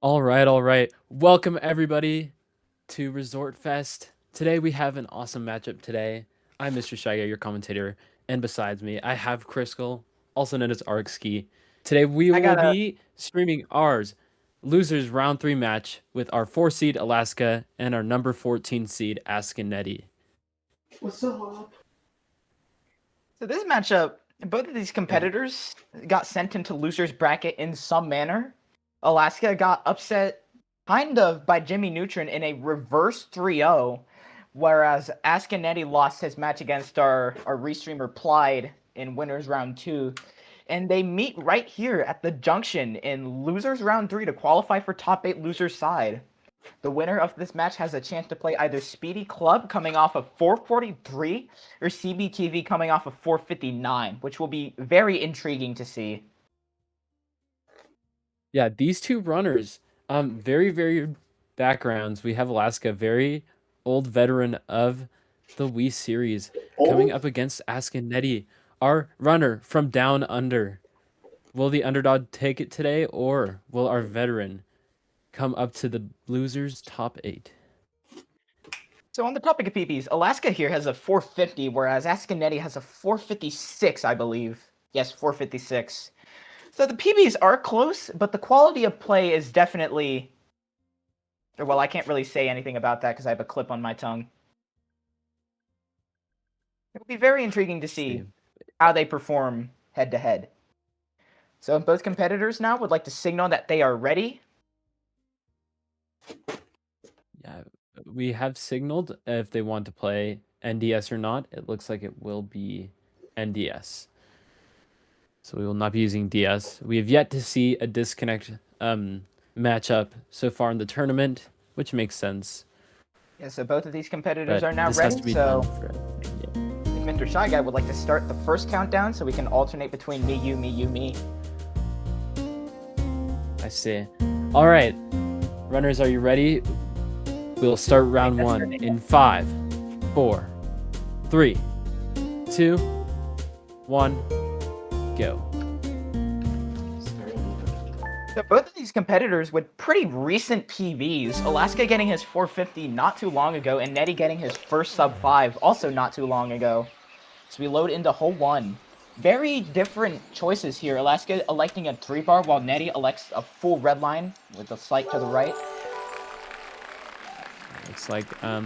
All right, all right. Welcome everybody to Resort Fest. Today we have an awesome matchup today. I'm Mr. Shiga, your commentator, and besides me, I have Criskel, also known as Arcski. Today we I will gotta. be streaming ours losers round 3 match with our 4 seed Alaska and our number 14 seed AskenNeddy. What's up? So this matchup, both of these Yeah. competitors got sent into losers bracket in some manner. Alaska got upset kind of by Jimmy Neutron in a reverse 3-0, whereas AskenNeddy lost his match against our restreamer Plied in winners round 2. And they meet right here at the junction in losers round 3 to qualify for top 8 losers side. The winner of this match has a chance to play either Speedy Club coming off of 443 or CBTV coming off of 459, which will be very intriguing to see. Yeah, these two runners, very backgrounds. We have Alaska, very old veteran of the Wii series, coming up against AskenNeddy, our runner from down under. Will the underdog take it today, or will our veteran come up to the losers top 8? So on the topic of PBs, Alaska here has a 450, whereas AskenNeddy has a 456, I believe. Yes, 456. So the PBs are close, but the quality of play is definitely... Well, I can't really say anything about that because I have a clip on my tongue. It'll be very intriguing to see how they perform head-to-head. So both competitors now would like to signal that they are ready. Yeah, we have signaled if they want to play NDS or not. It looks like it will be NDS. So we will not be using DS. We have yet to see a disconnect matchup so far in the tournament, which makes sense. Yeah, so both of these competitors But are now this has ready, to be so done for Mr. Shy Guy would like to start the first countdown so we can alternate between me, you, me, you, me. I see. All right, runners, are you ready? We'll start round 1 in 5, 4, 3, 2, 1, go. So both of these competitors with pretty recent PVs, Alaska getting his 450 not too long ago, and Neddy getting his first sub 5 also not too long ago. So we load into hole 1. Very different choices here. Alaska electing a 3-bar while Neddy elects a full red line with a slight to the right. Looks like a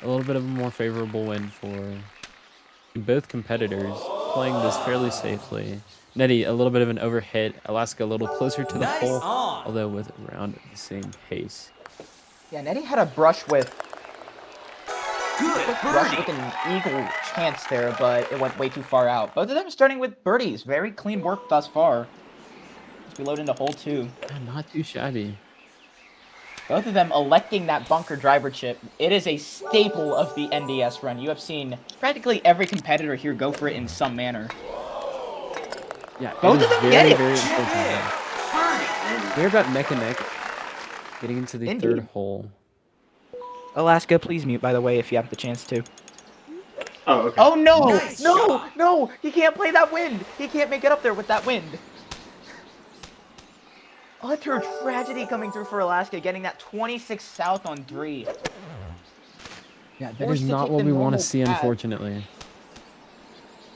little bit of a more favorable win for both competitors, playing this fairly safely. Neddy, a little bit of an overhit. Alaska, a little closer to the hole, although with around the same pace. Yeah, Neddy had a brush with an eagle chance there, but it went way too far out. Both of them starting with birdies. Very clean work thus far. As we load into hole 2. Not too shabby. Both of them electing that bunker driver chip. It is a staple of the NDS run. You have seen practically every competitor here go for it in some manner. Yeah, both of them get it. Very important. We're about neck and neck, getting into the third hole. Alaska, please mute, by the way, if you have the chance to. Oh, okay. Oh, no! Nice no! shot. No! He can't play that wind! He can't make it up there with that wind. Utter tragedy coming through for Alaska, getting that 26 south on 3. Yeah, that is not what we want to see, unfortunately.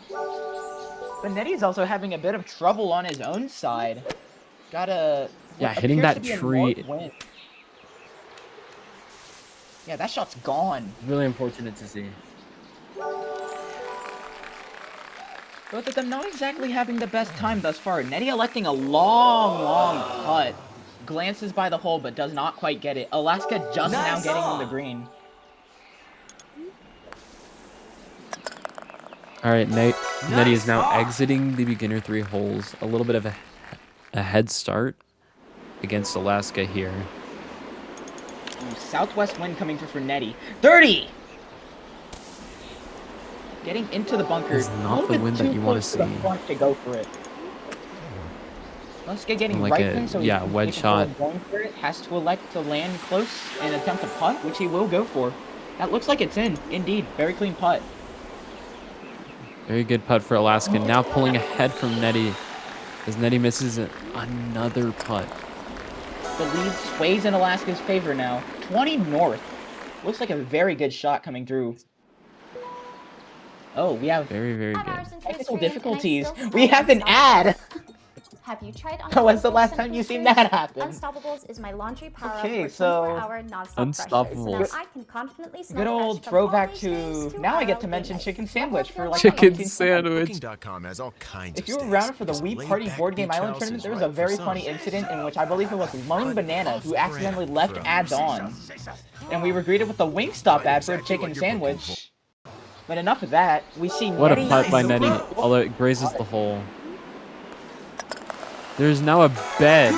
But Neddy's also having a bit of trouble on his own side. Gotta... Yeah, hitting that tree. Yeah, that shot's gone. Really unfortunate to see. Both of them not exactly having the best time thus far. Neddy electing a long putt. Glances by the hole, but does not quite get it. Alaska just now getting on the green. All right, Neddy is now exiting the beginner 3 holes. A little bit of a head start against Alaska here. Southwest wind coming through for Neddy. 30! Getting into the bunker. It's not the wind that you want to see. To go for it. Alaska getting like right in, so yeah, wedge shot. Going for it, has to elect to land close and attempt a putt, which he will go for. That looks like it's in. Indeed, very clean putt. Very good putt for Alaska. Now pulling ahead from Neddy as Neddy misses another putt. the lead sways in Alaska's favor now. 20 north. Looks like a very good shot coming through. Oh, we have Very, very good. technical difficulties. We have an ad! Have you tried Oh, when's the last time you seen that happen? Unstoppables is my laundry power-up Okay, for so 24-hour non-stop Unstoppables. brushes. So now I can confidently smell Good old fresh from throwback all these to... days Now I get our to mention goodness. chicken sandwich for like Chicken 19 sandwich. Booking.com has all kinds If of you were stays. around for the This Wii Party laid-back Board Game beach Island house tournament, is there was a right for very some. funny incident in which I believe it was Lone But Banana who off-brand accidentally left from- ads on. And we were greeted with the Wingstop ad for a chicken sandwich. But enough of that. We see What a Netty- putt by Netty, although it grazes the hole. There's now a bed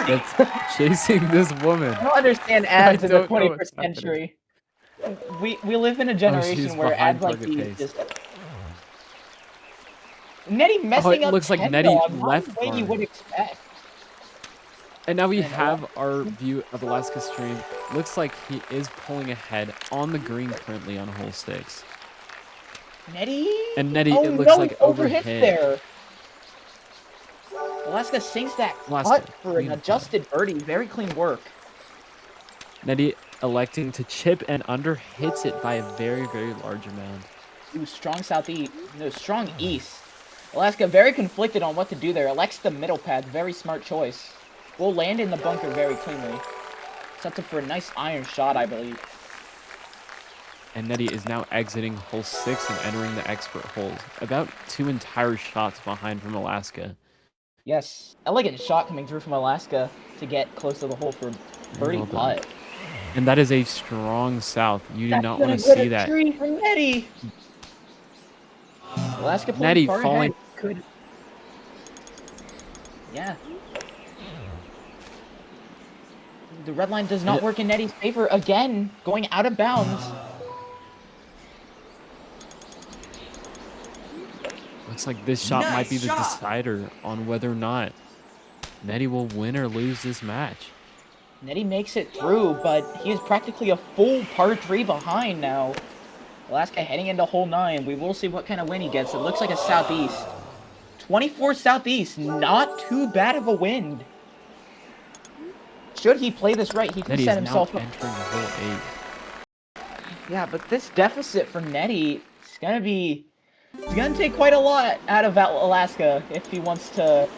that's chasing this woman. I don't understand ads in the don't know what's 21st happening. century. We live in a she's generation where behind ads like target these pace. just... Netty messing up looks like 10 Netty dog, not left the way you guard. would expect. And now we And have our view of Alaska stream. Looks like he is pulling ahead on the green currently on hole 6. Netty? And Netty, Oh it looks no, like he overhit overhit. there. Alaska sinks that Alaska, putt for an clean putt. adjusted birdie. Very clean work. Netty electing to chip and under hits it by a very, very large amount. Ooh, strong southeast. No, strong east. Alaska very conflicted on what to do there. Elects the middle pad. Very smart choice. Will land in the bunker very cleanly. Sets up for a nice iron shot, I believe. And Netty is now exiting hole 6 and entering the expert holes. About 2 entire shots behind from Alaska. Yes, elegant shot coming through from Alaska to get close to the hole for birdie well done. putt. And that is a strong south. You do That's not gonna want to get see a that. tree from Netty. Alaska pulling Netty far falling. ahead. Could. Yeah. The red line does not work in Netty's favor again, going out of bounds. Looks like this shot might be the decider on whether or not Netty will win or lose this match. Netty makes it through, but he is practically a full par 3 behind now. Alaska heading into hole 9. We will see what kind of win he gets. It looks like a southeast. 24 southeast. Not too bad of a wind. Should he play this right, he can Netty set is himself now up. entering hole 8. Yeah, but this deficit for Netty is gonna be... It's gonna take quite a lot out of Alaska if he wants to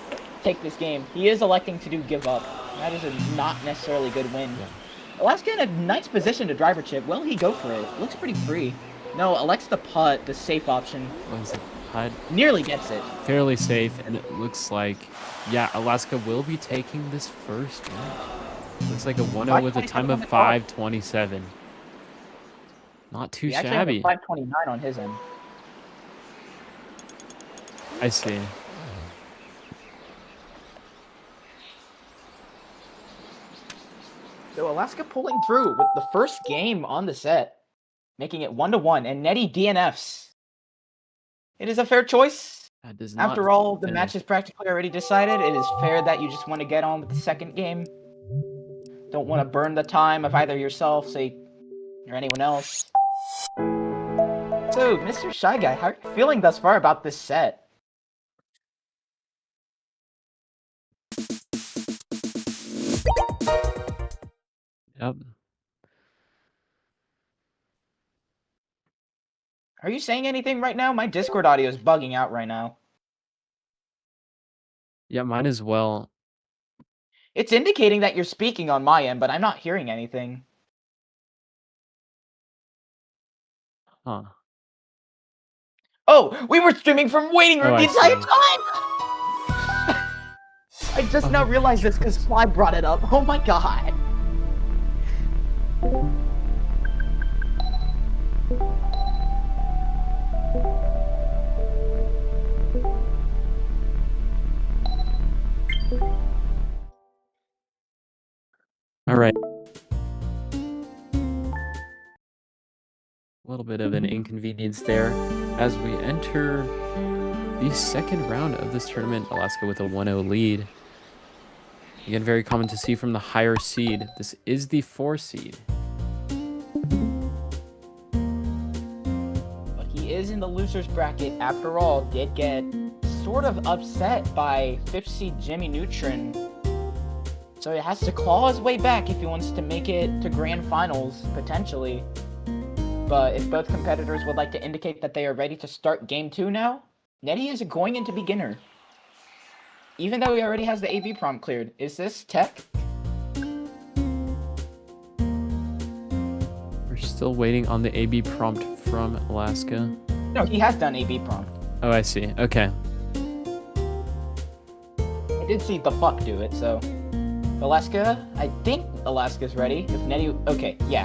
take this game. He is electing to do give up. That is a not necessarily good win. Yeah. Alaska in a nice position to driver chip. Will he go for it? Looks pretty free. No, elects the putt, the safe option. What is it? Putt. Nearly gets it. Fairly safe, and it looks like, yeah, Alaska will be taking this first match. Looks like a 1-0 with a time of 5:27. Not too He actually has a shabby. 529 on his end. I see. So Alaska pulling through with the first game on the set, making it 1-1, and Netty DNFs. It is a fair choice. That does not After all, the finish. match is practically already decided. It is fair that you just want to get on with the second game. Don't want to burn the time of either yourself, say, or anyone else. So, Mr. Shy Guy, how are you feeling thus far about this set? Yep. Are you saying anything right now? My Discord audio is bugging out right now. Yeah, mine as well. It's indicating that you're speaking on my end, but I'm not hearing anything. Huh. Oh, we were streaming from waiting room Oh, the I entire see. time! I just now realized this because Fly brought it up. Oh my god. All right. A little bit of an inconvenience there as we enter the second round of this tournament. Alaska with a 1-0 lead. Again, very common to see from the higher seed. This is the 4 seed. But he is in the loser's bracket after all. Did get sort of upset by 5th seed Jimmy Neutron. So he has to claw his way back if he wants to make it to grand finals, potentially. But if both competitors would like to indicate that they are ready to start game 2 now, Netty is going into beginner. Even though he already has the AB prompt cleared. Is this tech? We're still waiting on the AB prompt from Alaska. No, he has done AB prompt. Oh, I see. Okay. I did see the fuck do it, so... Alaska, I think Alaska's ready. If Netty... Okay, yeah.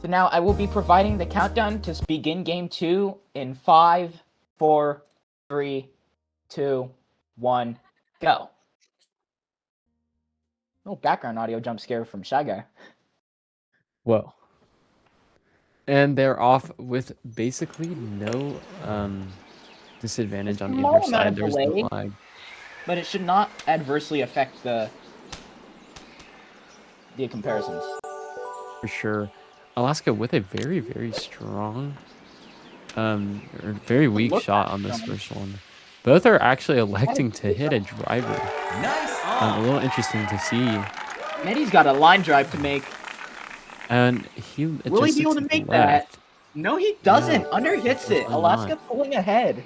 So now I will be providing the countdown to begin game 2 in 5, 4, 3, 2, 1, go. No background audio jump scare from Shy Guy. Whoa. And they're off with basically no disadvantage on Small either amount side. of There's no delay. lag. But it should not adversely affect the comparisons. For sure. Alaska with a very, very strong, or very weak Look shot at on this them. first one. Both are actually electing to hit a driver. Nice A little interesting to see. Netty's got a line drive to make. And he Will he be able to make that? No, he doesn't. Under hits it. definitely Alaska not. pulling ahead.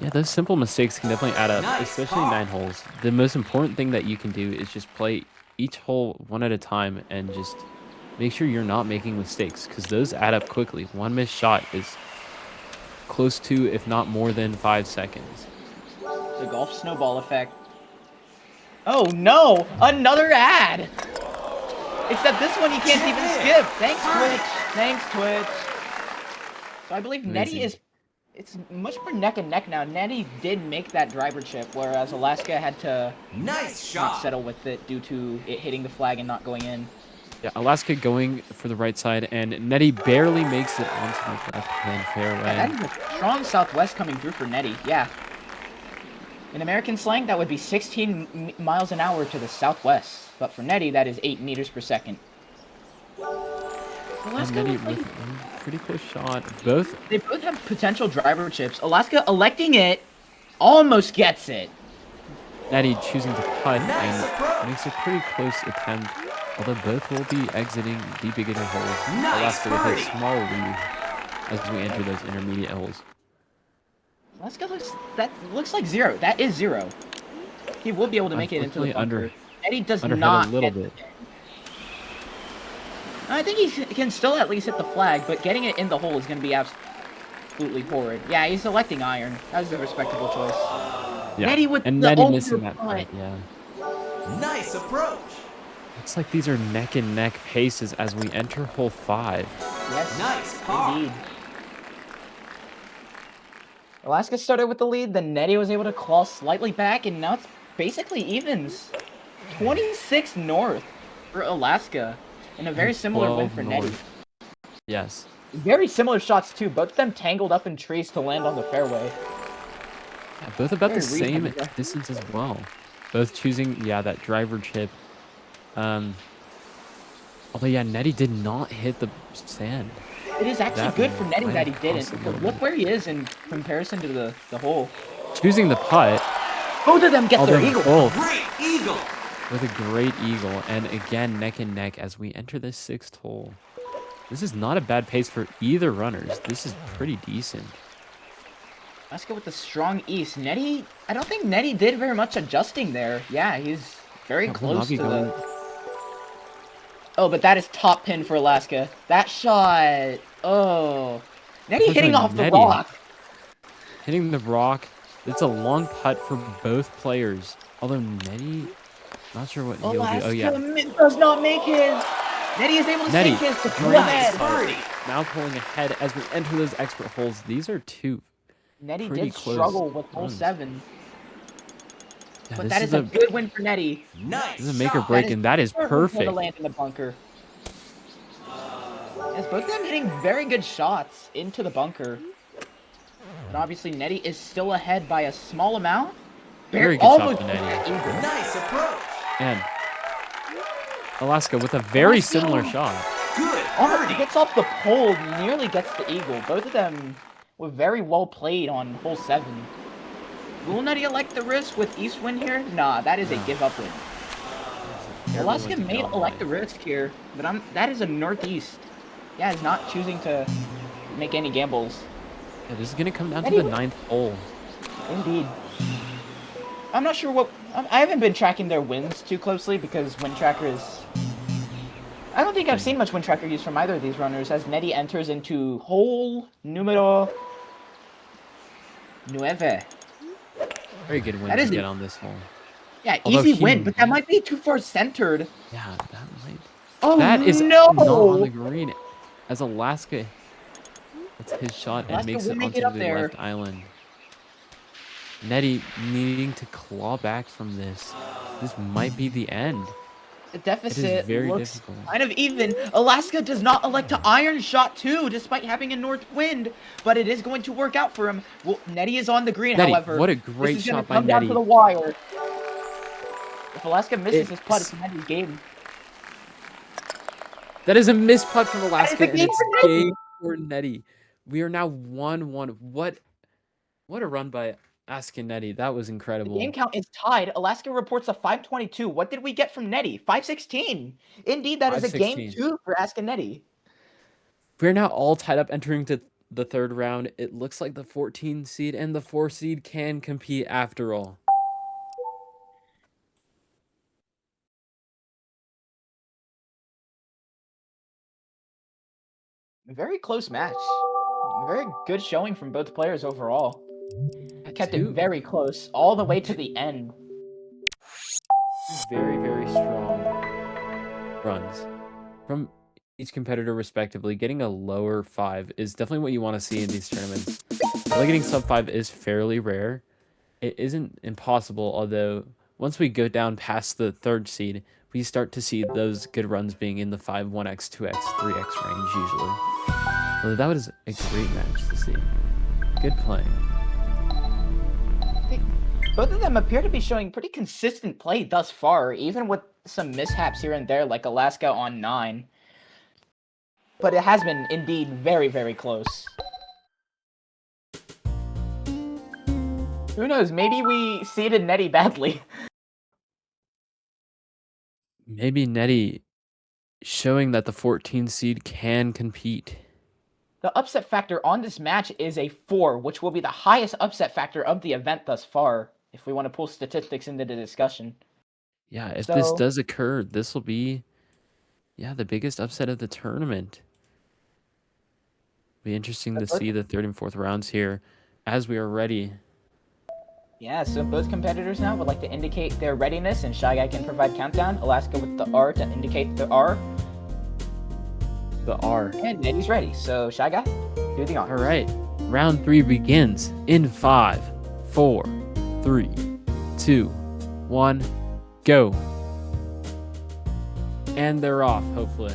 Yeah, those simple mistakes can definitely add up, Nice especially ball. 9 holes. The most important thing that you can do is just play each hole one at a time and just make sure you're not making mistakes, because those add up quickly. One missed shot is close to, if not more than, 5 seconds. The golf snowball effect. Oh no! Another ad! Except this one you can't even skip. Thanks, Twitch. Thanks, Twitch. So I believe Netty Amazing. is... It's much more neck and neck now. Netty did make that driver chip, whereas Alaska had to Nice not shot. settle with it due to it hitting the flag and not going in. Yeah, Alaska going for the right side, and Netty barely makes it onto the left-hand fairway. That is a strong southwest coming through for Netty, yeah. In American slang, that would be 16 miles an hour to the southwest. But for Netty, that is 8 meters per second. And Alaska Netty looks like- with a pretty close shot. Both They both have potential driver chips. Alaska electing it, almost gets it. Netty choosing to putt Nice and approach. makes a pretty close attempt, although both will be exiting the beginner holes. Nice Alaska with birdie. a small lead as we enter those intermediate holes. Alaska looks like 0. That is 0. He will be able to make it into the Unfortunately, bunker. Netty does underhead not a little get bit. I think he can still at least hit the flag, but getting it in the hole is going to be absolutely horrid. Yeah, he's selecting iron. That was a respectable choice. Yeah. Netty with and the Netty missing that overputt. putt, yeah. Nice approach. Looks like these are neck and neck paces as we enter hole 5. Yes, Nice par. indeed. Alaska started with the lead, then Netty was able to claw slightly back, and now it's basically evens. 26 north for Alaska, and a very similar win 12 for Netty. north. Yes. Very similar shots too, both of them tangled up in trees to land on the fairway. Yeah, both about the Very same reasonable. distance as well. Both choosing, yeah, that driver chip. Although, yeah, Netty did not hit the sand. It is actually That good for Netty might that he have didn't, cost a because little look bit. where he is in comparison to the hole. Choosing the putt, Both of them get although their eagle. both Great eagle. with a great eagle, and again neck and neck as we enter this 6th hole. This is not a bad pace for either runners. This is pretty decent. Let's go with the strong east. Netty, I don't think Netty did very much adjusting there. Yeah, he's very Yeah, will close not be to going- the... Oh, but that is top pin for Alaska. That shot... Oh. Netty hitting Unfortunately, off the Netty- rock. Hitting the rock. It's a long putt for both players. Although Netty, not sure what he'll do. Alaska Oh yeah, does not make his. Netty is able to Netty, sink his to pull great ahead. birdie. now pulling ahead as we enter those expert holes. These are two. Netty Pretty did close struggle with hole runs. 7. Yeah, But this that is a good win for Netty. Nice this is a make or shot. break, and that is To perfect. land in the bunker. Yes, both of them hitting very good shots into the bunker. And obviously, Netty is still ahead by a small amount. Very good shot almost for Netty. eagle. Nice approach. And Alaska with a very Alaska. similar shot. Good Almost birdie. gets off the pole, nearly gets the eagle. Both of them were very well played on hole 7. Will Netty elect the risk with East win here? Nah, that is a No. give up win. Terrible Alaska win to may go elect the away. risk here, but that is a northeast. Yeah, he's not choosing to make any gambles. Yeah, this is gonna come down to Netty the would- 9th hole. Indeed. I'm not sure what... I haven't been tracking their wins too closely because Win Tracker is... I don't think I've seen much Win Tracker used from either of these runners as Netty enters into hole numero 9. Very good win That to is a- get on this hole. Yeah, Although easy he win, but that might- might be too far centered. Yeah, that might. Oh, That is no! not on the green. As Alaska, that's his shot and Alaska makes will it make onto it up the there. left island. Netty needing to claw back from this. This might be the end. The deficit very looks difficult. kind of even. Alaska does not elect to iron shot too, despite having a north wind, but it is going to work out for him. Well, Netty is on the green, Netty, however. what a This great is gonna shot by come down to Netty. the wire. If Alaska misses his putt, It's- it's Netty's game. That is a missed putt from Alaska, a and game it's for Netty. game for Netty. We are now 1-1. What a run by AskenNeddy. That was The incredible. game count is tied. Alaska reports a 522. What did we get from Netty? 516. Indeed, that is a game 516. 2 for AskenNeddy. We're now all tied up entering to the third round. It looks like the 14 seed and the 4 seed can compete after all. Very close match. Very good showing from both players overall. Kept it very close all the way to the end. Very, very strong runs from each competitor respectively. Getting a lower 5 is definitely what you want to see in these tournaments. Although getting sub 5 is fairly rare, it isn't impossible, although once we go down past the third seed, we start to see those good runs being in the 5, 1x, 2x, 3x range usually. Although that was a great match to see. Good playing. Both of them appear to be showing pretty consistent play thus far, even with some mishaps here and there, like Alaska on 9. But it has been indeed very, very close. Who knows? Maybe we seeded Netty badly. Maybe Netty showing that the 14 seed can compete. The upset factor on this match is a 4, which will be the highest upset factor of the event thus far, if we want to pull statistics into the discussion. Yeah, if this does occur, this will be, the biggest upset of the tournament. Be interesting to see the third and fourth rounds here as we are ready. Yeah, so both competitors now would like to indicate their readiness, and Shy Guy can provide countdown. Alaska with the R to indicate the R. The R. And Netty's ready, so Shy Guy, do the R. All right, round 3 begins in 5, 4, 3, 2, 1, go. And they're off, hopefully.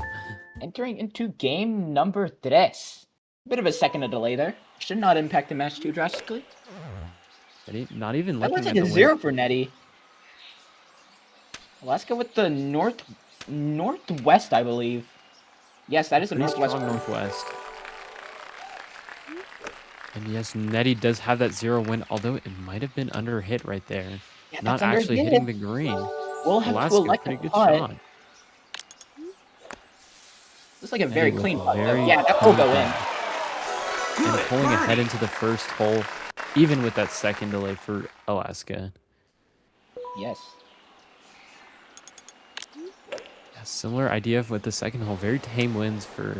Entering into game number 3. Bit of a second of delay there. Should not impact the match too drastically. Not even That looking looks at like a the 0 win. for Netty. Alaska with the northwest, I believe. Yes, that is a Pretty northwest. strong northwest. And yes, Netty does have that 0 win, although it might have been under hit right there. Yeah, Not that's under actually hit. hitting the green. We'll have Alaska, to elect pretty a good putt. shot. Looks like a very with clean putt, though. very Yeah, that will go clean in. And Good pulling ahead birdie. into the first hole, even with that second delay for Alaska. Yes. Yeah, similar idea with the second hole. Very tame wins for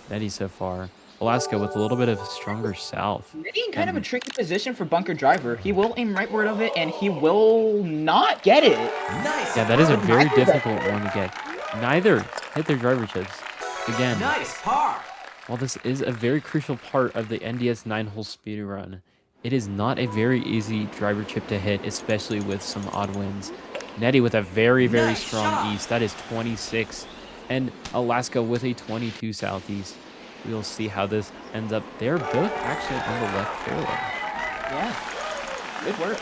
Netty so far. Alaska with a little bit of stronger south. Netty in kind of a tricky position for bunker driver. He will aim rightward of it, and he will not get it. Nice. Yeah, that is a birdie. very difficult one to get. Neither hit their driver chips. Again, Nice par. while this is a very crucial part of the NDS 9-hole speed run, it is not a very easy driver chip to hit, especially with some odd winds. Netty with a very, very Nice strong shot. east. That is 26. And Alaska with a 22 southeast. We'll see how this ends up. They're both actually on the left fairway. Yeah. Good work.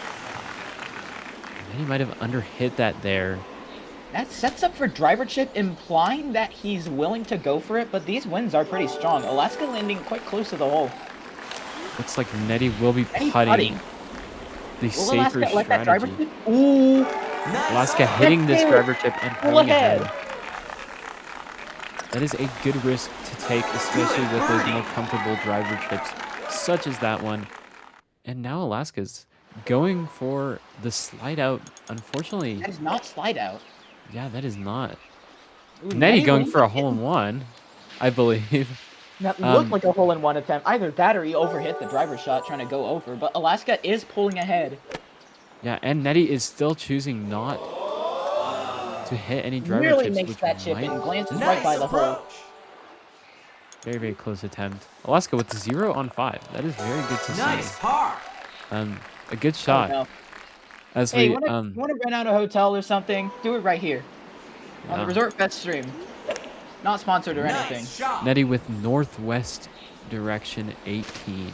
Netty might have underhit that there. That sets up for driver chip, implying that he's willing to go for it, but these winds are pretty strong. Alaska landing quite close to the hole. Looks like Netty will be Netty putting. the Will safer Alaska let that driver strategy. chip? Ooh. Nice Alaska start. hitting this Taylor, driver chip and pull pulling ahead. ahead. That is a good risk to take, especially with those more comfortable driver chips, such as that one. And now Alaska's going for the slide out. Unfortunately, That is not slide out. yeah, that is not. Ooh, Netty going will for a not hole hit- in one, I believe. That looked like a hole-in-one attempt. Either that or he overhit the driver's shot trying to go over, but Alaska is pulling ahead. Yeah, and Netty is still choosing not to hit any driver Nearly chips, makes which that chip might and glances right Nice by the hole. approach. very, very close attempt. Alaska with 0 on 5. That is very good to Nice see. par. A good Oh, shot. no. As Hey, we you wanna rent out a hotel or something? Do it right here on the yeah. Resort Fest stream. Not sponsored or anything. Nice shot. Netty with northwest direction 18.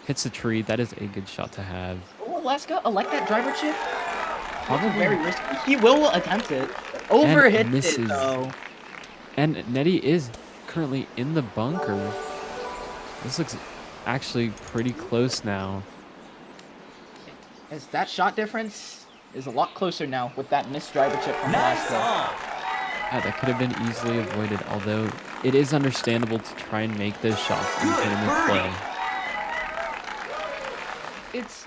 Hits the tree. That is a good shot to have. Oh, Alaska, elect that driver chip? Probably Very risky. He will attempt it. Overhits it misses. though. And Netty is currently in the bunker. This looks actually pretty close now. As that shot difference is a lot closer now with that missed driver chip from Nice Alaska. on. Yeah, that could have been easily avoided, although it is understandable to try and make those shots in Good tournament birdie. play.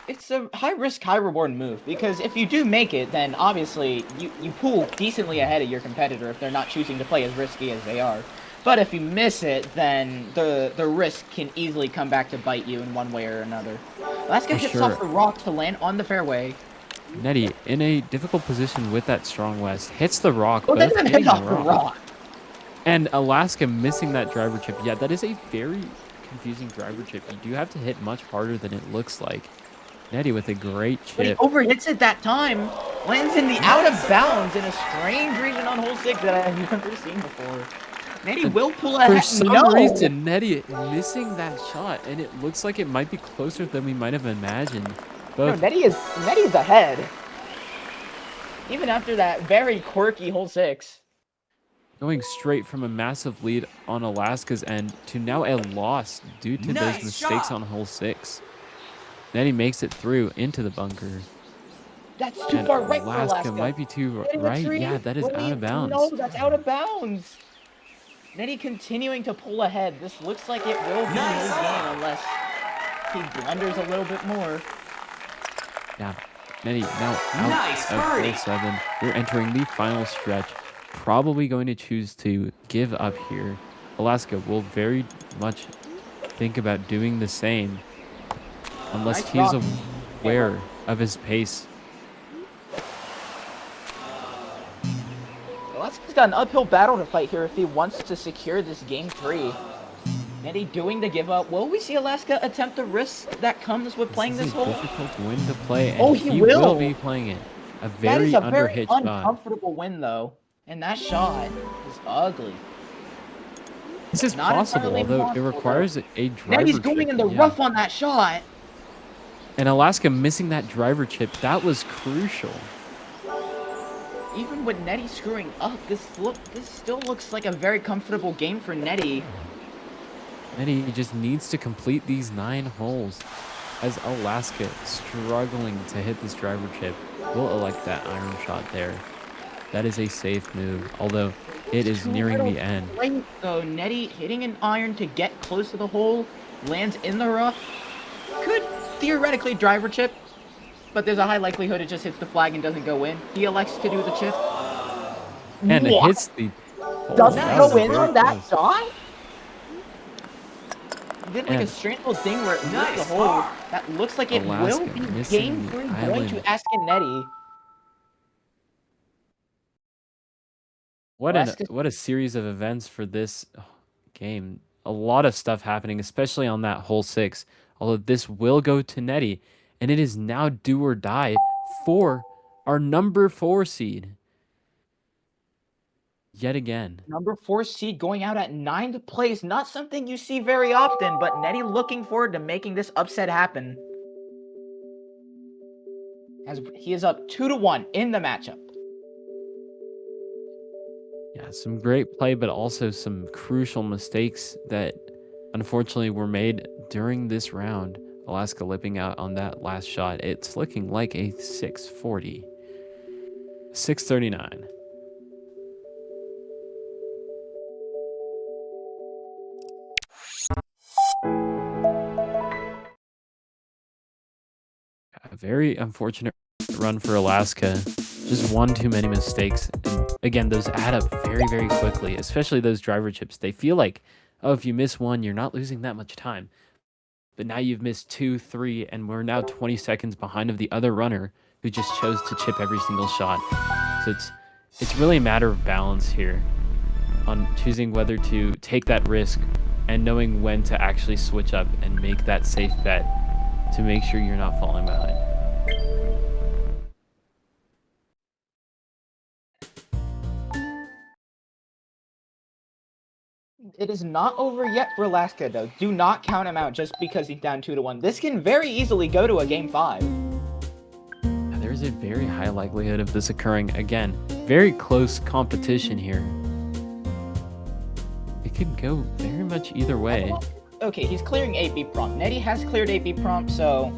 It's a high risk, high reward move because if you do make it, then obviously you pull decently ahead of your competitor if they're not choosing to play as risky as they are. But if you miss it, then the risk can easily come back to bite you in one way or another. Alaska For hits sure. off the rock to land on the fairway. Netty in a difficult position with that strong west. Hits the rock. Oh, that both didn't hitting hit off the rock. And Alaska missing that driver chip. Yeah, that is a very confusing driver chip. You do have to hit much harder than it looks like. Netty with a great But he chip. overhits it that time. Lands in the out of bounds in a strange region on hole 6 that I've never seen before. Netty will pull ahead. For some No! reason, Netty missing that shot, and it looks like it might be closer than we might have imagined. No, Both Netty's ahead. Even after that very quirky hole 6. going straight from a massive lead on Alaska's end to now a loss due to those Nice mistakes shot. on hole 6. Netty makes it through into the bunker. That's too And far right for Alaska Alaska. might be too Hitting the right. tree? Yeah, that is out of bounds. No, that's out of bounds. Netty continuing to pull ahead. This looks like it will be Nice his on. game unless he blunders a little bit more. Yeah, Netty now out Nice of birdie. hole 7. We're entering the final stretch. Probably going to choose to give up here. Alaska will very much think about doing the same unless Nice he's rock. aware of his pace. Alaska's got an uphill battle to fight here if he wants to secure this game 3. Netty doing the give up. Will we see Alaska attempt the risk that comes with playing this is a hole? difficult win to play, and Oh, he he will will. be playing it. A That very is a very underhit shot. uncomfortable win, though. And that shot is ugly. This is Not possible, entirely although it impossible, requires a driver Netty's going chip, in the yeah. rough on that shot. And Alaska missing that driver chip, that was crucial. Even with Netty screwing up, this still looks like a very comfortable game for Netty. Netty just needs to complete these 9 holes. As Alaska struggling to hit this driver chip, will elect that iron shot there. That is a safe move, although it is Too nearing little the end. late, though. Netty hitting an iron to get close to the hole, lands in the rough. Could theoretically driver chip, but there's a high likelihood it just hits the flag and doesn't go in. He elects to do the chip. And it What? hits the hole. Doesn't That go was in very on that close. shot? He did like a And strange little thing where it missed the Nice hole. par. That looks like it Alaska will be missing game the 3 going island. to AskenNeddy. What a series of events for this game. A lot of stuff happening, especially on that hole 6. Although this will go to Netty, and it is now do or die for our number 4 seed. Yet again. Number 4 seed going out at 9th place. Not something you see very often, but Netty looking forward to making this upset happen. As he is up 2-1 in the matchup. Yeah, some great play, but also some crucial mistakes that unfortunately were made during this round. Alaska lipping out on that last shot. It's looking like a 640. 639. A very unfortunate run for Alaska. Just one too many mistakes. And again, those add up very, very quickly, especially those driver chips. They feel like, oh, if you miss one, you're not losing that much time. But now you've missed 2, 3, and we're now 20 seconds behind of the other runner who just chose to chip every single shot. So it's really a matter of balance here on choosing whether to take that risk and knowing when to actually switch up and make that safe bet to make sure you're not falling behind. It is not over yet for Alaska, though. Do not count him out just because he's down 2-1. This can very easily go to a game 5. There's a very high likelihood of this occurring. Again, very close competition here. It could go very much either way. Okay, he's clearing AB prompt. Neddy has cleared AB prompt, so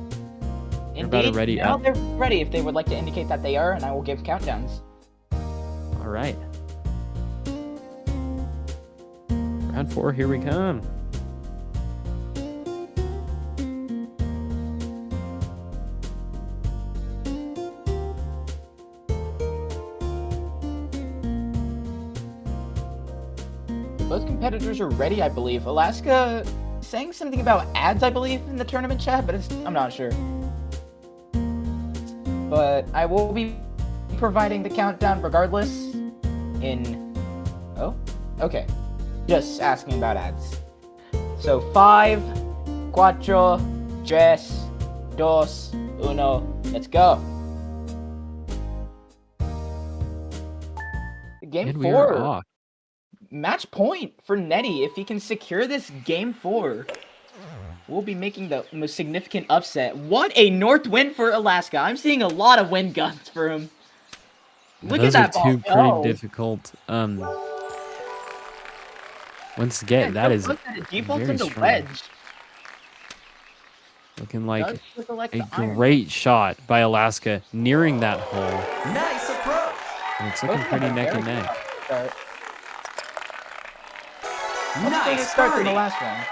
About to ready now up. they're ready if they would like to indicate that they are, and I will give countdowns. All right. Round 4, here we come. Both competitors are ready, I believe. Alaska saying something about ads, I believe, in the tournament chat, but I'm not sure. But I will be providing the countdown regardless Oh, okay. Just asking about ads. So 5, 4, 3, 2, 1, let's go. Game And we are 4. off. Match point for Neddy. If he can secure this game 4, we'll be making the most significant upset. What a north wind for Alaska. I'm seeing a lot of wind guns for him. Look Those at that are two ball. pretty difficult ones to get. That is defaults very into strong. wedge. Looking like Does look like a the iron. great shot by Alaska nearing that hole. Nice approach. And it's looking Both pretty have a neck very and neck. good start. Much better Nice start than the birdie. last one.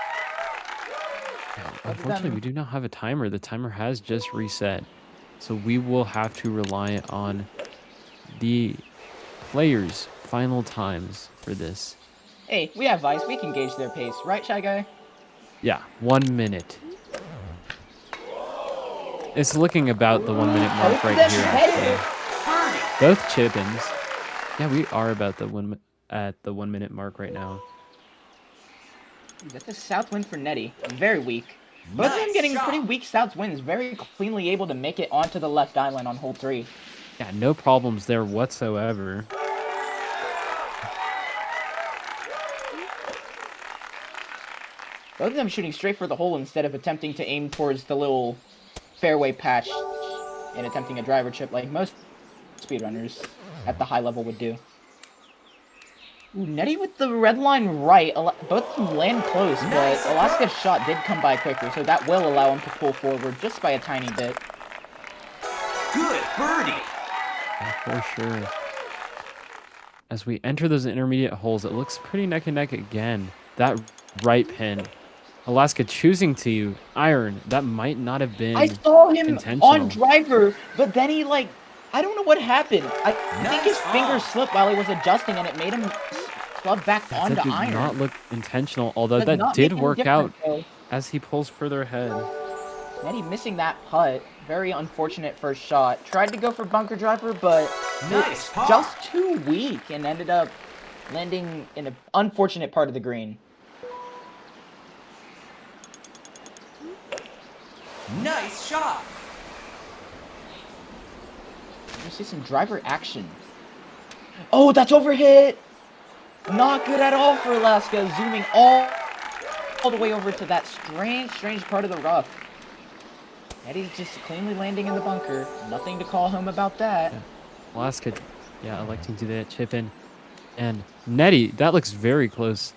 Unfortunately, we do not have a timer. The timer has just reset. So we will have to rely on the players' final times for this. Hey, we have Vice. We can gauge their pace. Right, Shy Guy? Yeah, 1 minute. It's looking about the 1 minute mark right here, actually. Birdie. Both chip-ins. Yeah, we are about at the 1 minute mark right now. That's a south wind for Neddy. Very weak. Both of them Nice getting shot. pretty weak south winds. Very cleanly able to make it onto the left island on hole 3. Yeah, no problems there whatsoever. Both of them shooting straight for the hole instead of attempting to aim towards the little fairway patch and attempting a driver chip like most speedrunners at the high level would do. Ooh, Neddy with the red line right. Both of them land close, but Nice. Alaska's shot did come by quicker, so that will allow him to pull forward just by a tiny bit. Good birdie. Yeah, for sure. As we enter those intermediate holes, it looks pretty neck and neck again. That right pin. Alaska choosing to iron. That might not have been I saw him intentional. on driver, but then he I don't know what happened. I think his Nice finger ball. slipped while he was adjusting, and it made him club back That onto did iron. not look intentional, although Does that not did make any work out difference, though. as he pulls further ahead. Neddy missing that putt. Very unfortunate first shot. Tried to go for bunker driver, but Nice it's par. just too weak and ended up landing in an unfortunate part of the green. Nice shot. You see some driver action. Oh, that's overhit! Not good at all for Alaska. Zooming all the way over to that strange part of the rough. Neddy's just cleanly landing in the bunker. Nothing to call home about that. Yeah. Alaska, yeah, electing to do that chip in. And Neddy, that looks very close.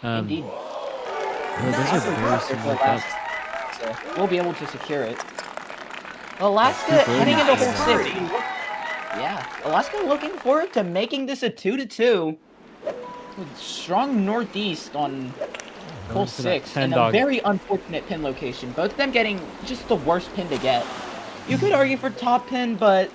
Indeed. Those are Nice very work similar for Alaska. putts. Alaska will be able to secure it. Alaska That's good heading into birdie. hole 6. Yeah, Alaska looking forward to making this a 2-2 with strong northeast on hole Going for that 6 10 in a dog. very unfortunate pin location. Both of them getting just the worst pin to get. You could argue for top pin, but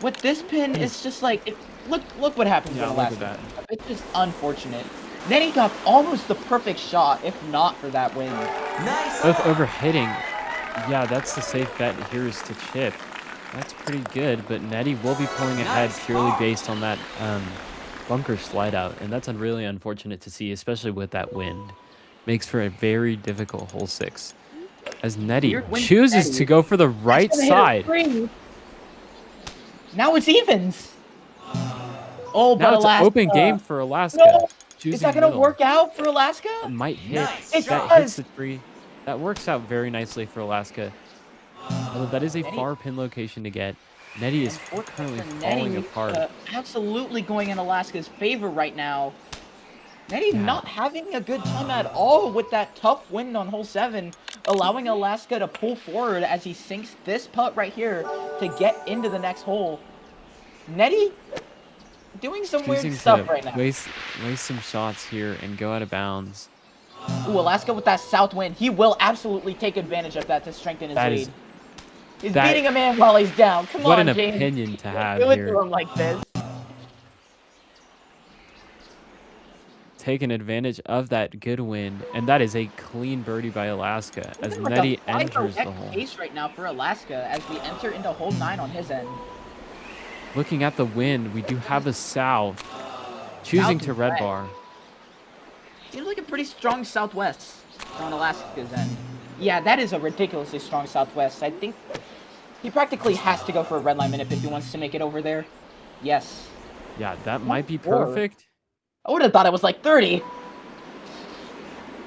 with this pin, it's just like look what happens Yeah, when look at Alaska. that. It's just unfortunate. Then he got almost the perfect shot, if not for that win. Nice Both shot. overhitting. Yeah, that's the safe bet here is to chip. That's pretty good, but Netty will be pulling ahead Nice purely par. based on that bunker slide out, and that's really unfortunate to see, especially with that wind. Makes for a very difficult hole 6. As Netty Weird wind chooses Netty. to go for the That's right gonna hit a side. 3. Now it's evens. Oh, Now but it's Alaska. an open game for Alaska. No, is Choosing that gonna middle. work out for Alaska? It might hit. Nice It shot. That hits does. the tree. That works out very nicely for Alaska. Although that is a Netty- far pin location to get. Netty is currently Unfortunately for falling Netty, apart. absolutely going in Alaska's favor right now. Netty Yeah. not having a good time at all with that tough wind on hole 7, allowing Alaska to pull forward as he sinks this putt right here to get into the next hole. Netty doing some weird Choosing stuff to right now. waste some shots here and go out of bounds. Ooh, Alaska with that south wind. He will absolutely take advantage of that to strengthen his That lead. is- He's that- beating a man while he's down. Come What on, an James. opinion to have Do it here. to him like this. Taking advantage of that good wind, and that is a clean birdie by Alaska as Looking like Netty a enters the 5-0 hole. pace right now for Alaska as we enter into hole 9 on his end. Looking at the wind, we do have a south. Choosing South to and red red. bar. Seems like a pretty strong southwest on Alaska's end. Yeah, that is a ridiculously strong southwest. I think he practically has to go for a red line minute if he wants to make it over there. Yes. Yeah, that might be Or- perfect. I would have thought it was like 30.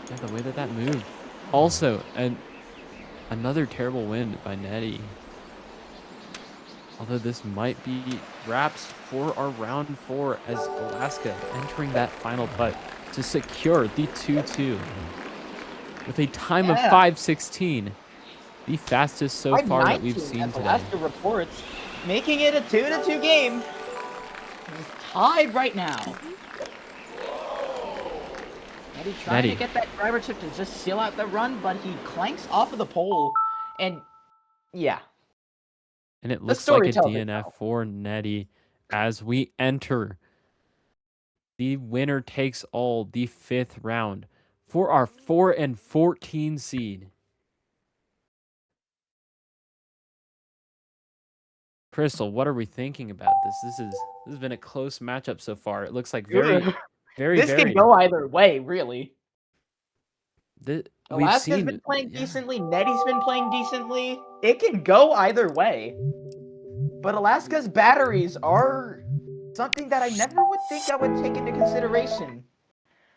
Yeah, the way that moved. Also, another terrible wind by Netty. Although this might be wraps for our round 4 as Alaska entering that final putt to secure the 2-2 with a time of Yeah. 5:16, the fastest so far that we've 5:19 seen as today. Alaska reports, making it a 2-2 game. It's tied right now. Netty trying to Netty. get that driver chip to just seal out the run, but he clanks off of the pole. And yeah, And it looks like story a tells DNF itself. for Netty as we enter the winner takes all, the 5th round for our 4 and 14 seed. Crystal, what are we thinking about this? This has been a close matchup so far. It looks like very this very. can go either way, really. We've Alaska's seen been playing yeah. decently. Netty's been playing decently. It can go either way. But Alaska's batteries are something that I never would think I would take into consideration.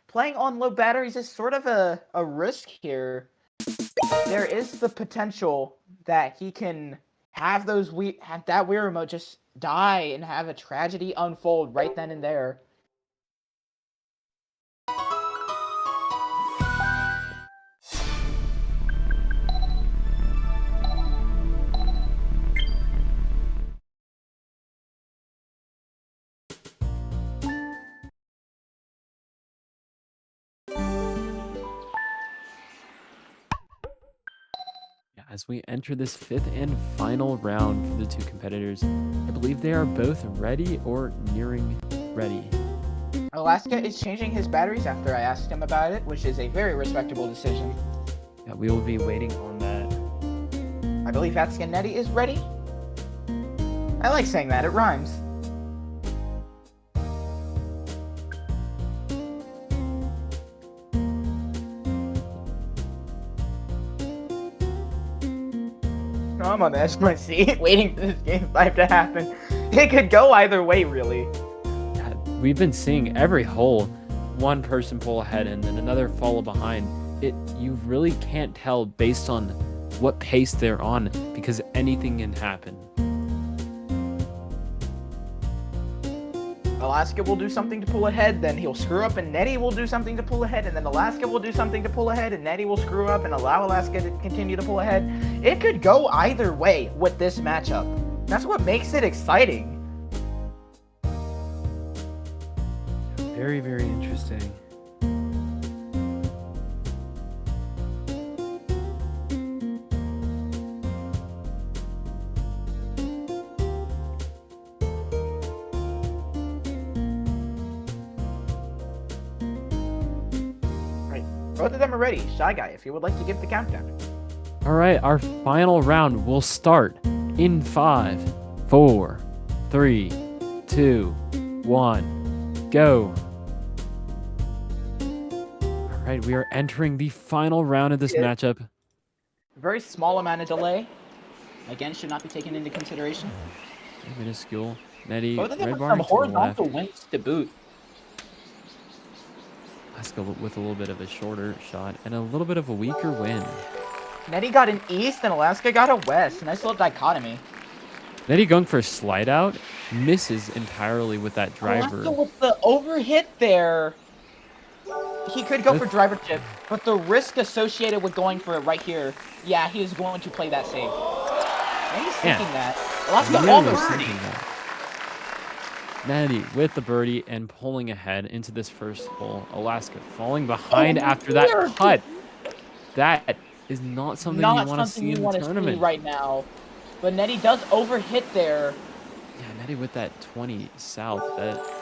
Playing on low batteries is sort of a risk here. There is the potential that he can have that Wii remote just die and have a tragedy unfold right then and there. As we enter this 5th and final round for the two competitors, I believe they are both ready or nearing ready. Alaska is changing his batteries after I asked him about it, which is a very respectable decision. Yeah, we will be waiting on that. I believe AskenNeddy is ready. I like saying that, it rhymes. I'm on the edge of my seat, waiting for this game 5 to happen. It could go either way, really. Yeah, we've been seeing every hole, one person pull ahead and then another follow behind. You really can't tell based on what pace they're on because anything can happen. Alaska will do something to pull ahead, then he'll screw up, and Netty will do something to pull ahead, and then Alaska will do something to pull ahead, and Netty will screw up and allow Alaska to continue to pull ahead. It could go either way with this matchup. That's what makes it exciting. Very, very interesting. Both of them are ready. Shy Guy, if you would like to give the countdown. All right, our final round will start in 5, 4, 3, 2, 1, go. All right, we are entering the final round of this matchup. Very small amount of delay. Again, should not be taken into consideration. Minuscule. Netty, Both of them red have some bar to the left. horizontal wins to boot. Alaska with a little bit of a shorter shot and a little bit of a weaker wind. Netty got an east and Alaska got a west. Nice little dichotomy. Netty going for a slide out, misses entirely with that driver. Alaska with the overhit there. He could go for driver chip, but the risk associated with going for it right here, yeah, he is going to play that safe. And he's thinking that. Alaska Really almost thinking that. Netty with the birdie and pulling ahead into this first hole. Alaska falling behind after that putt. That is not something you want to see in the tournament right now. But Netty does overhit there. Yeah, Netty with that 20 south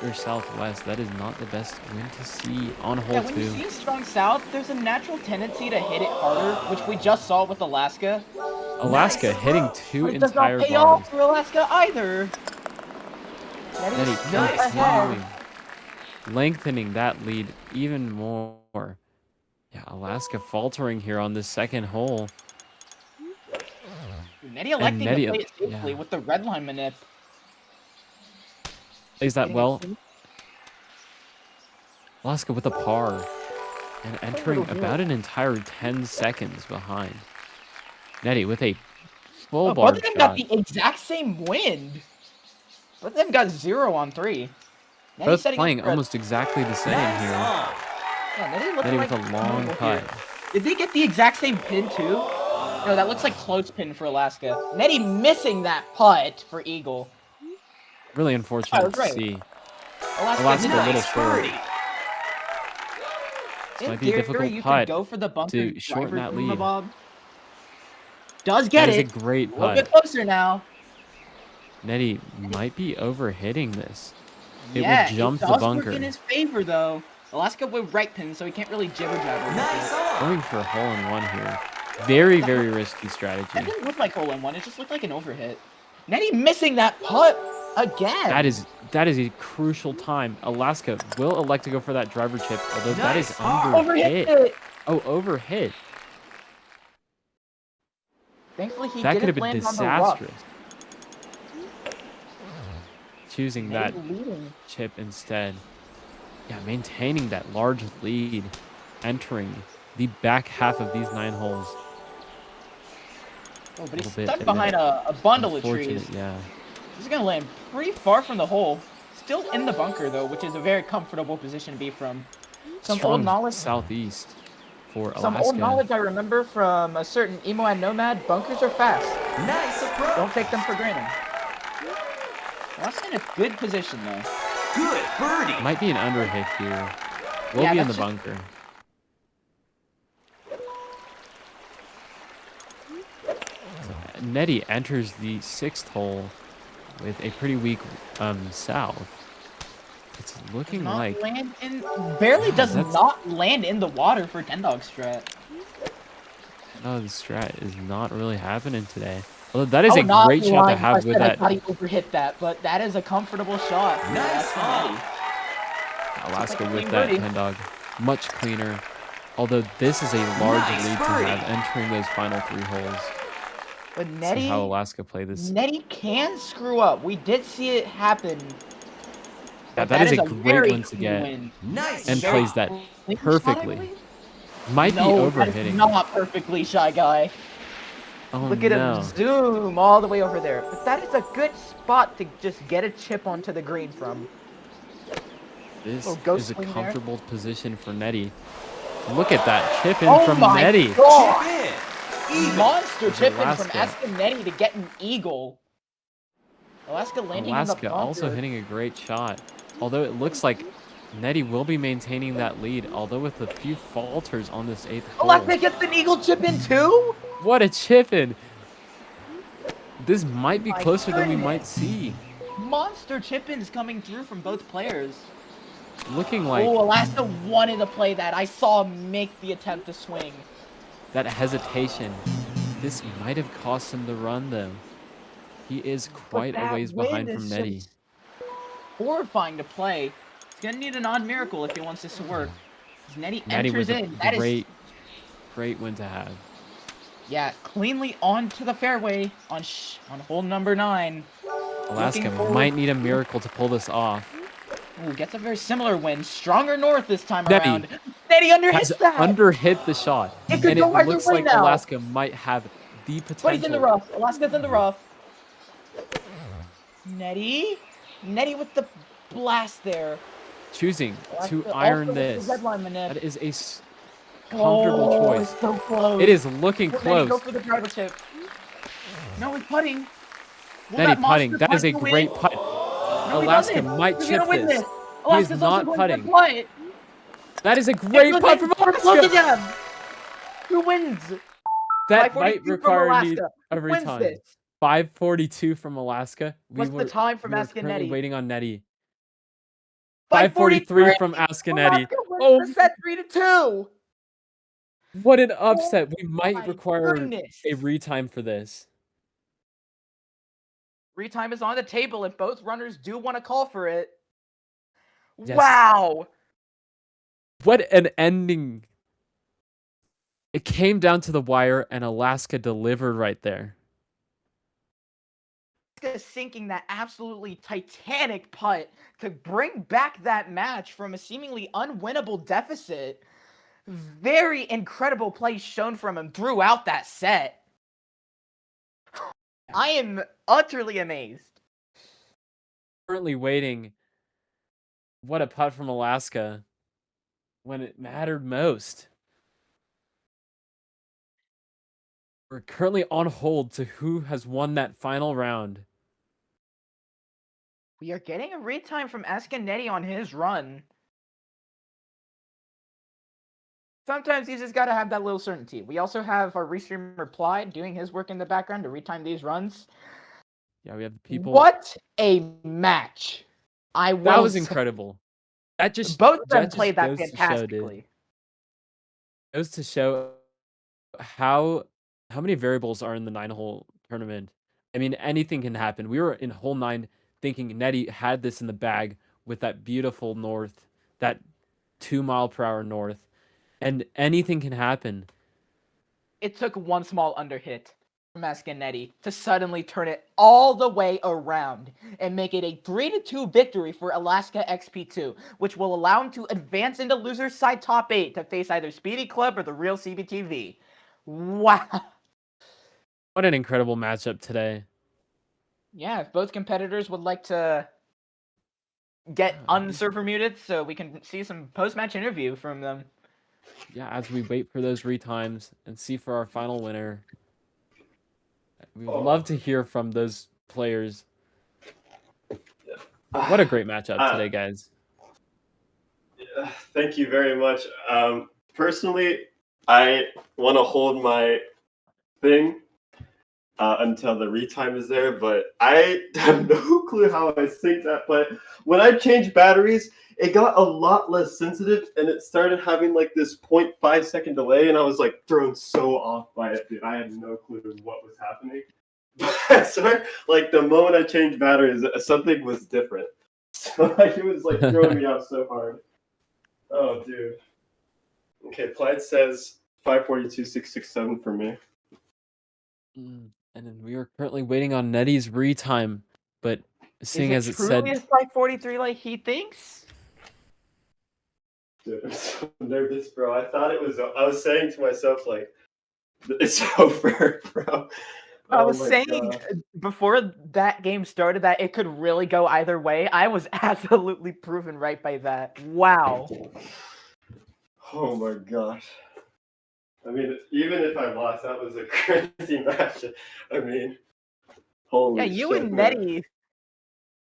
or southwest. That is not the best wind to see on hole When 2. you see a strong south, there's a natural tendency to hit it harder, which we just saw with Alaska. Alaska hitting 2 But it does entire not pay bars. off for Alaska either. Netty continuing, lengthening that lead even more. Yeah, Alaska faltering here on this second hole. Netty electing to play it safely yeah. with the red line manip. Plays that well. Alaska with a par and entering about an entire 10 seconds behind. Netty with a full bar Both of them shot. got the exact same wind. Both of them got 0 on 3. Both playing almost exactly the same here. Yeah, Netty with a long putt. Did they get the exact same pin too? No, that looks like close pin for Alaska. Netty missing that putt for Eagle. Really unfortunate to see. Alaska a little short. This might be a difficult you putt could go for the bunker to shorten that lead. Does get That it. is a great A little putt. bit closer now. Netty might be overhitting this. It Yeah, would jump it the does bunker. work in his favor though. Alaska with right pin, so he can't really jibber jabber. Nice on. Going for a hole in one here. Very, very risky strategy. That didn't look like hole in one. It just looked like an overhit. Netty missing that putt again. That is a crucial time. Alaska will elect to go for that driver chip, although that is overhit underhit. it. Oh, overhit. Thankfully, he That could have didn't been land on the rough. disastrous. Choosing that chip instead. Yeah, maintaining that large lead, entering the back half of these 9 holes. Oh, but he's Little bit, stuck behind a bundle of Unfortunate, trees. yeah. He's gonna land pretty far from the hole. Still in the bunker though, which is a very comfortable position to be from. Some Strong old knowledge. southeast for Alaska. Some old knowledge I remember from a certain emo and nomad. Bunkers are fast. Nice approach. Don't take them for granted. Alaska in a good position though. Good birdie. Might be an underhit here. Will Yeah, be in the that's just- bunker. So, Netty enters the 6th hole with a pretty weak south. It's looking Not like land in, barely does that's- not land in the water for 10 dog strat. no, the strat is not really happening today. Although that is Oh, a not great shot to lying, have I with said I that thought he overhit that, but that is a comfortable shot. Nice That's on. Netty. Alaska like a with clean that birdie. 10 dog. Much cleaner. Although this is a large Nice lead to birdie. have entering those final 3 holes. But See Netty, how Alaska play this. Netty can screw up. We did see it happen. Yeah, but that is a very great one to clean get. win. Nice And shot. plays that Clean shot, I perfectly. believe? Might be No, that is overhitting. not perfectly, Shy Guy. Oh Look at no. him zoom all the way over there. But that is a good spot to just get a chip onto the green from. This Little ghost is a swing there. comfortable position for Neddy. Look at that chip in Oh from my Neddy. god! Chip in. Even. Monster With chip in from Alaska. AskenNeddy to get an eagle. Alaska landing in the Alaska also bunker. hitting a great shot. Although it looks like Neddy will be maintaining that lead, although with a few falters on this 8th hole. Alaska gets an eagle chip in too? What a chip in! This might be My closer than we might goodness. see. Monster chip ins coming through from both players. Looking like Oh, Alaska wanted to play that. I saw him make the attempt to swing. that hesitation. This might have cost him the run, though. He is quite a that ways wind behind is from just Neddy. Horrifying to play. He's gonna need an odd miracle if he wants this to work. As Neddy Neddy enters with a in. That is, great win to have. yeah, cleanly onto the fairway on hole number 9. Alaska Looking forward- might need a miracle to pull this off. Ooh, gets a very similar win. Stronger north this time Neddy around. Neddy underhits Has that! underhit the shot, It could and go it either looks way like now. Alaska might have the potential. But he's in the rough. Alaska's in the rough. Nettie with the blast there. Choosing to Alaska iron also with this. the red line, Manette. That is a comfortable choice. It's so close. It is looking Will Nettie close. go for the driver tip? No, he's putting. Will Netty that monster putting. That is a putt go great in? putt. No, he Alaska doesn't. might He's chip gonna win this. this. He is Alaska's not also going putting. to putt. That is a It great goes putt in from for both Alaska. of them. Who wins? That 542 might from require need Alaska. a Who wins retime. this? 5:42 from Alaska. What's the time from we were currently AskenNeddy? waiting on Netty. 543 5:43 from AskenNeddy. Alaska wins Oh, the set 3-2. what an upset. We my might require goodness. a retime for this. Retime is on the table, and both runners do want to call for it. Yes. Wow. What an ending. It came down to the wire, and Alaska delivered right there. Sinking that absolutely titanic putt to bring back that match from a seemingly unwinnable deficit. Very incredible play shown from him throughout that set. I am utterly amazed. Currently waiting. What a putt from Alaska when it mattered most. We're currently on hold to who has won that final round. We are getting a retime from AskenNeddy on his run. Sometimes you just gotta have that little certainty. We also have our restream reply doing his work in the background to retime these runs. Yeah, we have the people. What a match! I will That was say- incredible. That just Both of them just played that goes to show, dude. fantastically. Goes to show how many variables are in the 9-hole tournament. I mean, anything can happen. We were in hole 9 thinking Netty had this in the bag with that beautiful north, that 2-mile-per-hour north, and anything can happen. It took one small underhit from AskenNeddy to suddenly turn it all the way around and make it a 3-2 victory for Alaskaxp2, which will allow him to advance into loser's side top 8 to face either Speedy Club or the real CBTV. Wow. What an incredible matchup today. Yeah, if both competitors would like to get unserver muted so we can see some post-match interview from them. Yeah, as we wait for those retimes and see for our final winner. We would love to hear from those players. What a great matchup today, guys. Thank you very much. Personally, I want to hold my thing until the retime is there, but I have no clue how I synced that. But when I changed batteries, it got a lot less sensitive, and it started having like this 0.5 second delay, and I was like thrown so off by it, dude. I had no clue what was happening. But I swear, like the moment I changed batteries, something was different. So like, it was like throwing me off so hard. Oh, dude. Okay, Clyde says 542.667 for me. And then we are currently waiting on Netty's retime, but seeing as it truly said, a 543 like he thinks? Dude, I'm so nervous, bro. I thought it was. I was saying to myself, like, it's over, bro. I Oh was my saying God. before that game started that it could really go either way. I was absolutely proven right by that. Wow. Oh my gosh. I mean, even if I lost, that was a crazy match. I mean, holy Yeah, you shit, and man. Nettie.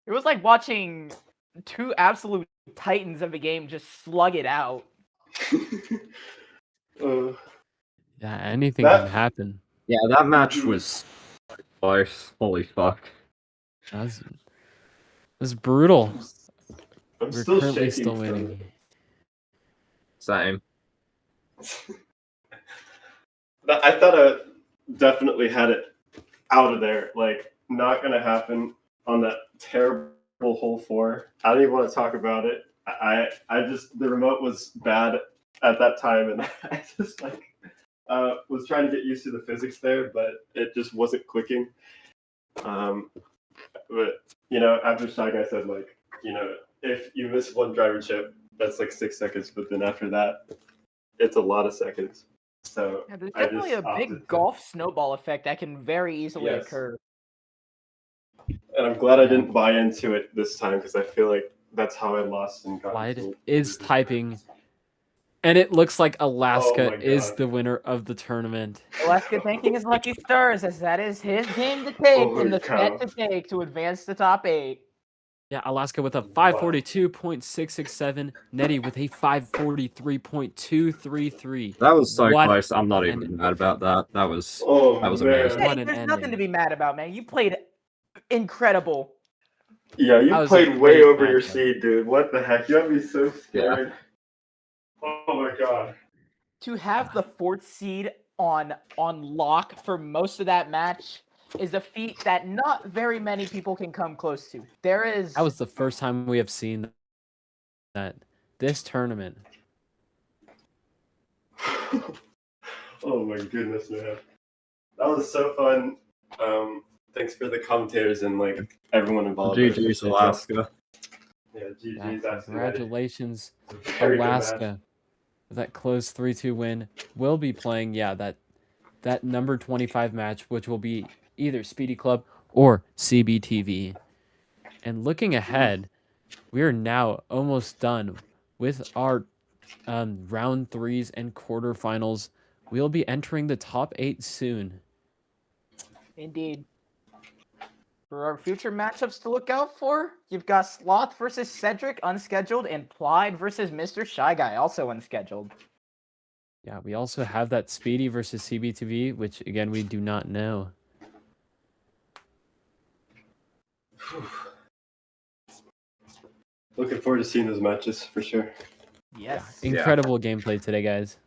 It was like watching two absolute titans of a game just slug it out. Uh, Yeah, anything That- can happen. Yeah, that match Mhm. was close. Holy fuck. That's brutal. I'm We're still currently shaking still from winning. Same. I thought I definitely had it out of there. Like, not gonna happen on that terrible hole 4. I don't even want to talk about it. I just the remote was bad at that time, and I just like was trying to get used to the physics there, but it just wasn't clicking. But after Shy Guy said like, if you miss one driver chip, that's like 6 seconds, but then after that, it's a lot of seconds. So Yeah, there's I definitely just a opted big to- golf snowball effect that can very easily Yes. occur. And I'm glad I Yeah. didn't buy into it this time because I feel like that's how I lost and got Clyde into is losers typing, and it looks like Alaska my is God. the winner of the tournament. Alaska thanking his lucky stars as that is his game to take Holy and the cow. set to take to advance to top 8. Yeah, Alaska with a 542.667, Nettie with a 543.233. That was so What close. I'm not an even mad about that. That was Oh, that was man. amazing. What Hey, an there's nothing ending. to be mad about, man. You played incredible. Yeah, you That was a played way great over your matchup. seed, dude. What the heck? You have me so scared. Oh my God. To have the 4th seed on lock for most of that match is a feat that not very many people can come close to. There is That was the first time we have seen that this tournament. Oh my goodness, man. That was so fun. Thanks for the commentators and like everyone involved. I GG's appreciate y'all. Alaska. Yeah, Yeah, GG's. AskenNeddy. congratulations, Very good match. Alaska. That close 3-2 win. Will be playing, that number 25 match, which will be either Speedy Club or CBTV. And looking ahead, we are now almost done with our round 3s and quarterfinals. We'll be entering the top 8 soon. indeed. For our future matchups to look out for, you've got Sloth versus Cedric unscheduled and Clyde versus Mr. Shy Guy also unscheduled. Yeah, we also have that Speedy versus CBTV, which again we do not know. Looking forward to seeing those matches for sure. Yes. Incredible gameplay today, guys.